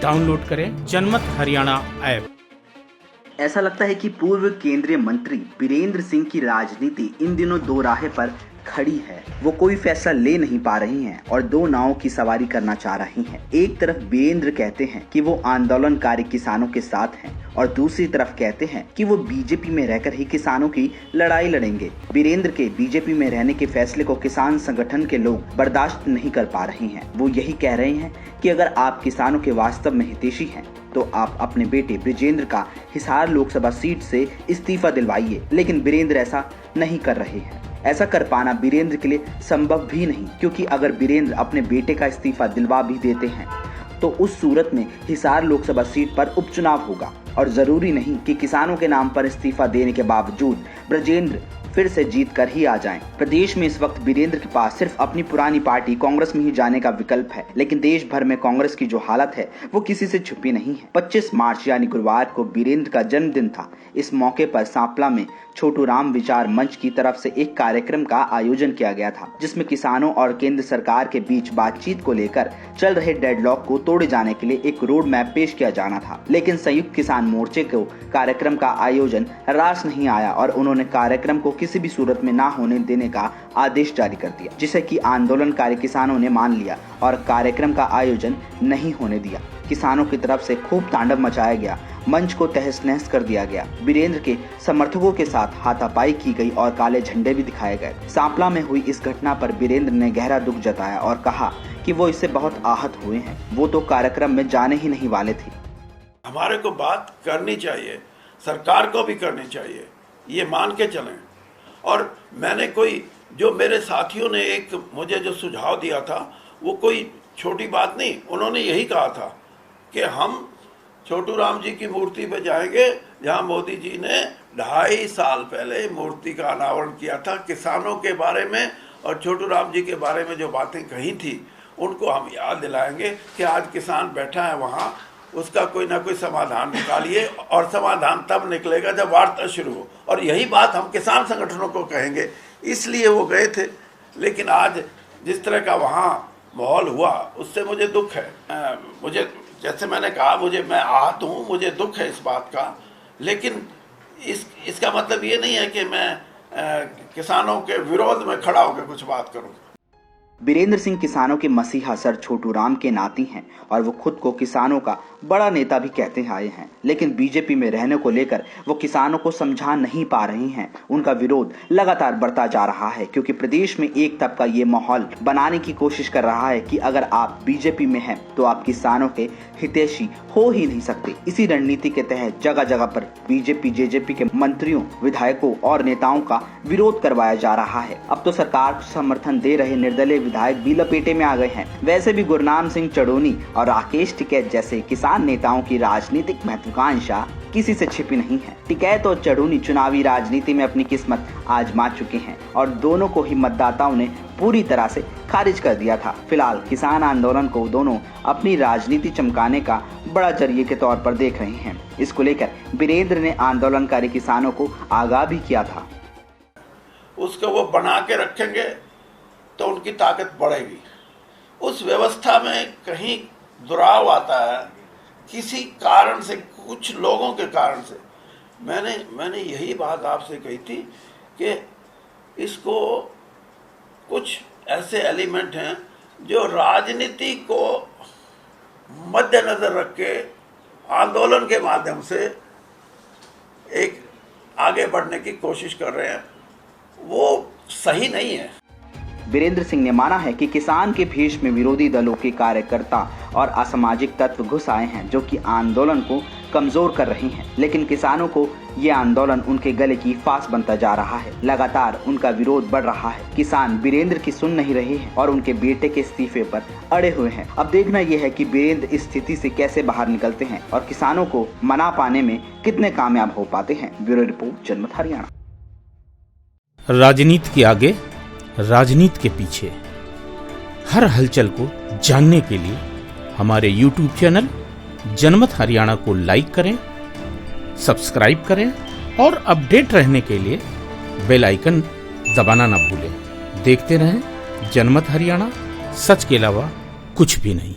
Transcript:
Download करें जनमत Haryana app. ऐसा लगता है कि पूर्व केंद्रीय मंत्री बीरेंद्र सिंह की राजनीति इन दिनों दो राह पर खड़ी है। वो कोई फैसला ले नहीं पा रही हैं और दो नावों की सवारी करना चाह रही हैं। एक तरफ बीरेंद्र कहते हैं कि वो आंदोलनकारी किसानों के साथ हैं और दूसरी तरफ कहते हैं कि वो बीजेपी में रहकर ही किसानों की लड़ाई लड़ेंगे। बीरेंद्र के बीजेपी में रहने के फैसले को किसान संगठन के लोग बर्दाश्त नहीं कर पा रहे हैं। वो यही कह रहे हैं कि अगर आप किसानों के वास्तव में हितैषी हैं तो आप अपने बेटे बृजेंद्र का हिसार लोकसभा सीट से इस्तीफा दिलवाइए, लेकिन बीरेंद्र ऐसा नहीं कर रहे हैं। ऐसा कर पाना बीरेंद्र के लिए संभव भी नहीं, क्योंकि अगर बीरेंद्र अपने बेटे का इस्तीफा दिलवा भी देते हैं तो उस सूरत में हिसार लोकसभा सीट पर उपचुनाव होगा और जरूरी नहीं कि किसानों के नाम पर इस्तीफा देने के बावजूद बृजेंद्र फिर से जीत कर ही आ जाएं। प्रदेश में इस वक्त बीरेंद्र के पास सिर्फ अपनी पुरानी पार्टी कांग्रेस में ही जाने का विकल्प है, लेकिन देश भर में कांग्रेस की जो हालत है वो किसी से छुपी नहीं है। 25 मार्च यानी गुरुवार को बीरेंद्र का जन्मदिन था। इस मौके पर सांपला में छोटू राम विचार मंच की तरफ से एक कार्यक्रम का आयोजन किया गया था, जिसमें किसानों और केंद्र सरकार के बीच बातचीत को लेकर चल रहे डेडलॉक को तोड़े जाने के लिए एक रोड मैप पेश किया जाना था। लेकिन संयुक्त किसान मोर्चे को कार्यक्रम का आयोजन रास नहीं आया और उन्होंने कार्यक्रम को किसी भी सूरत में ना होने देने का आदेश जारी कर दिया, जिसे कि आंदोलनकारी किसानों ने मान लिया और कार्यक्रम का आयोजन नहीं होने दिया। किसानों की तरफ से खूब तांडव मचाया गया, मंच को तहस नहस कर दिया गया। बीरेंद्र के समर्थकों के साथ हाथापाई की गई और काले झंडे भी दिखाए गए। सांपला में हुई इस घटना पर बीरेंद्र ने गहरा दुख जताया और कहा कि वो इससे बहुत आहत हुए हैं। वो तो कार्यक्रम में जाने ही नहीं वाले थे। हमारे को बात करनी चाहिए, सरकार को भी करनी चाहिए, ये मान के चलें। और मैंने कोई जो मेरे साथियों ने एक मुझे जो सुझाव दिया था वो कोई छोटी बात नहीं। उन्होंने यही कहा था कि हम छोटू राम जी की मूर्ति पे जाएंगे जहां मोदी जी ने 2.5 साल पहले मूर्ति का अनावरण किया था। किसानों के बारे में और छोटू राम जी के बारे में जो बातें कही थी उनको हम याद दिलाएंगे कि आज किसान बैठा है वहाँ, उसका कोई ना कोई समाधान निकालिए और समाधान तब निकलेगा जब वार्ता शुरू हो। और यही बात हम किसान संगठनों को कहेंगे, इसलिए वो गए थे। लेकिन आज जिस तरह का वहाँ माहौल हुआ उससे मुझे दुख है। मुझे जैसे मैंने कहा मैं आहत हूँ, मुझे दुख है इस बात का, लेकिन इसका मतलब ये नहीं है कि मैं किसानों के विरोध में खड़ा होकर कुछ बात करूँ। बीरेंद्र सिंह किसानों के मसीहा सर छोटू राम के नाती हैं और वो खुद को किसानों का बड़ा नेता भी कहते आए हैं, लेकिन बीजेपी में रहने को लेकर वो किसानों को समझा नहीं पा रही हैं। उनका विरोध लगातार बढ़ता जा रहा है, क्योंकि प्रदेश में एक तबका ये माहौल बनाने की कोशिश कर रहा है कि अगर आप बीजेपी में हैं तो आप किसानों के हितैषी हो ही नहीं सकते। इसी रणनीति के तहत जगह जगह पर बीजेपी जेजेपी के मंत्रियों, विधायकों और नेताओं का विरोध करवाया जा रहा है। अब तो सरकार को समर्थन दे रहे निर्दलीय विधायक भी लपेटे में आ गए हैं। वैसे भी गुरनाम सिंह चढ़ोनी और राकेश टिकैत जैसे किसान नेताओं की राजनीतिक महत्वाकांक्षा किसी से छिपी नहीं है। टिकैत और चढ़ोनी चुनावी राजनीति में अपनी किस्मत आजमा चुके हैं और दोनों को ही मतदाताओं ने पूरी तरह से खारिज कर दिया था। फिलहाल किसान आंदोलन को दोनों अपनी राजनीति चमकाने का बड़ा जरिए के तौर पर देख रहे हैं। इसको लेकर बीरेंद्र ने आंदोलनकारी किसानों को आगाह भी किया था। उसको वो बना के रखेंगे तो उनकी ताकत बढ़ेगी। उस व्यवस्था में कहीं दुराव आता है किसी कारण से, कुछ लोगों के कारण से। मैंने यही बात आपसे कही थी कि इसको कुछ ऐसे एलिमेंट हैं जो राजनीति को मद्देनजर रख के आंदोलन के माध्यम से एक आगे बढ़ने की कोशिश कर रहे हैं, वो सही नहीं है। बीरेंद्र सिंह ने माना है कि किसान के भेष में विरोधी दलों के कार्यकर्ता और असामाजिक तत्व घुस आए हैं, जो कि आंदोलन को कमजोर कर रहे हैं। लेकिन किसानों को ये आंदोलन उनके गले की फांस बनता जा रहा है। लगातार उनका विरोध बढ़ रहा है। किसान बीरेंद्र की सुन नहीं रहे हैं और उनके बेटे के इस्तीफे पर अड़े हुए हैं। अब देखना यह है कि बीरेंद्र इस स्थिति से कैसे बाहर निकलते हैं और किसानों को मना पाने में कितने कामयाब हो पाते हैं। ब्यूरो रिपोर्ट, जनमत हरियाणा। राजनीति के आगे, राजनीति के पीछे, हर हलचल को जानने के लिए हमारे YouTube चैनल जनमत हरियाणा को लाइक करें, सब्सक्राइब करें और अपडेट रहने के लिए बेल आइकन दबाना ना भूलें। देखते रहें जनमत हरियाणा, सच के अलावा कुछ भी नहीं।